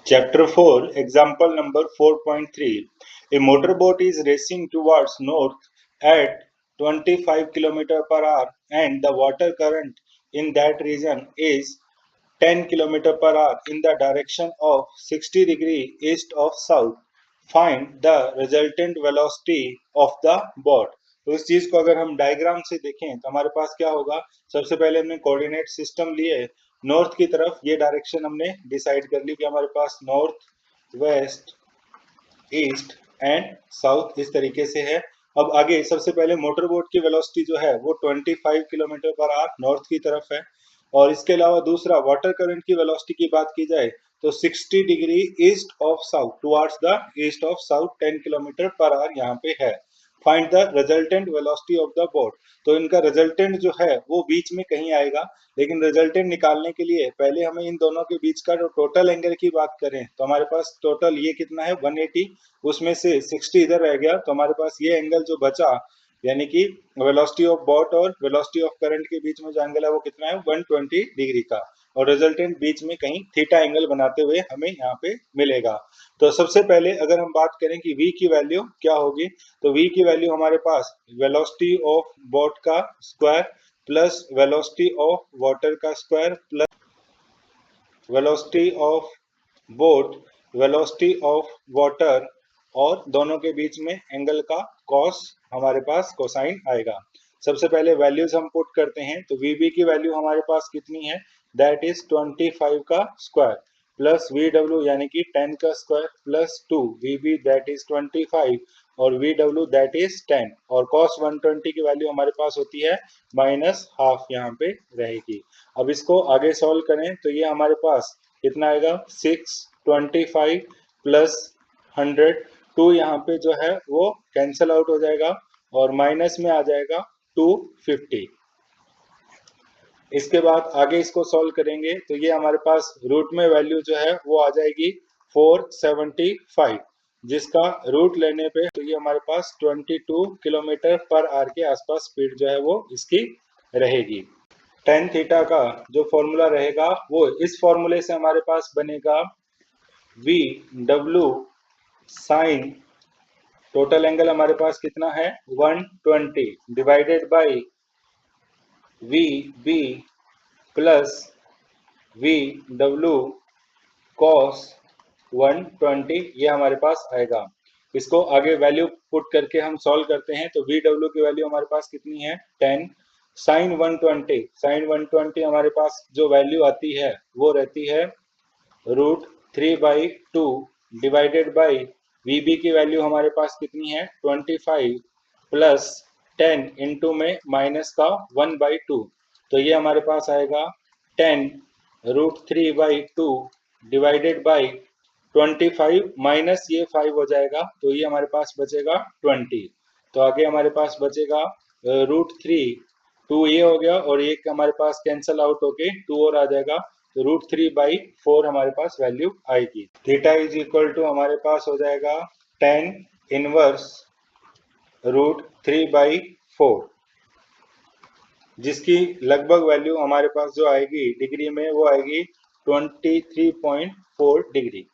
Chapter 4, example number 4.3. A motorboat is racing towards north at 25 km per hour and the water current in that region is 10 km per hour in the direction of 60 degree east of south. Find the resultant velocity of the boat. तो इस चीज को अगर हम diagram से देखें तो हमारे पास क्या होगा। सबसे पहले हमने कोऑर्डिनेट सिस्टम लिए, नॉर्थ की तरफ ये डायरेक्शन हमने डिसाइड कर ली कि हमारे पास north, west, east and south इस तरीके से है। अब आगे सबसे पहले मोटर बोट की वेलोसिटी जो है वो 25 किलोमीटर पर आवर नॉर्थ की तरफ है, और इसके अलावा दूसरा वाटर करंट की वेलोसिटी की बात की जाए तो 60 degree east of south, towards the east of south 10 kilometre per hour यहाँ पे है। Find the resultant velocity of the boat. तो इनका रिजल्टेंट जो है वो बीच में कहीं आएगा, लेकिन रिजल्टेंट निकालने के लिए पहले हमें इन दोनों के बीच का जो टोटल एंगल की बात करें तो हमारे पास टोटल ये कितना है 180, उसमें से 60 इधर रह गया, तो हमारे पास ये एंगल जो बचा यानी कि वेलोसिटी ऑफ बोट और वेलोसिटी ऑफ करंट के बीच में जो एंगल है वो कितना है 120 डिग्री का, और रिजल्टेंट बीच में कहीं थीटा एंगल बनाते हुए हमें यहाँ पे मिलेगा। तो सबसे पहले अगर हम बात करें कि v की वैल्यू क्या होगी, तो v की वैल्यू हमारे पास वेलोसिटी ऑफ बोट का square plus velocity of water का square plus velocity of boat, velocity of water, और दोनों के बीच में एंगल का कॉस हमारे पास कोसाइन आएगा। सबसे पहले वैल्यूज हम पुट करते हैं, तो वीबी की वैल्यू हमारे पास कितनी है, दैट इज 25 का स्क्वायर प्लस वी डब्ल्यू यानी कि 10 का square plus 2 VB that is 25 और वी डब्ल्यू दैट इज 10, और कॉस 120 की वैल्यू हमारे पास होती है माइनस हाफ यहाँ पे रहेगी। अब इसको आगे सॉल्व करें तो ये हमारे पास कितना आएगा 625 प्लस 100, 2 यहाँ पे जो है वो कैंसिल आउट हो जाएगा और माइनस में आ जाएगा 250। इसके बाद आगे इसको सॉल्व करेंगे तो ये हमारे पास रूट में वैल्यू जो है वो आ जाएगी 475, जिसका रूट लेने पे तो ये हमारे पास 22 किलोमीटर पर आवर के आसपास स्पीड जो है वो इसकी रहेगी। टेन थीटा का जो फॉर्मूला रहेगा वो इस फॉर्मूले से हमारे पास बनेगा V W sine, total angle हमारे पास कितना है 120 divided by V B plus V W cos 120, ये हमारे पास आएगा। इसको आगे वैल्यू पुट करके हम सॉल्व करते हैं तो वी डब्ल्यू की वैल्यू हमारे पास कितनी है 10, साइन 120, साइन 120 हमारे पास जो वैल्यू आती है वो रहती है √3/2 डिवाइडेड बाई वीबी की वैल्यू हमारे पास कितनी है 25 प्लस 10 इंटू में माइनस का 1/2, तो ये हमारे पास आएगा 10 √3/2 डिवाइडेड बाई 25 माइनस ये 5 हो जाएगा तो ये हमारे पास बचेगा 20। तो आगे हमारे पास बचेगा √3, 2 ये हो गया और एक हमारे पास कैंसल आउट होके 2 और आ जाएगा, तो √3/4 हमारे पास वैल्यू आएगी। थीटा इज इक्वल टू हमारे पास हो जाएगा 10 इनवर्स √3/4, जिसकी लगभग वैल्यू हमारे पास जो आएगी डिग्री में वो आएगी 23.4 डिग्री।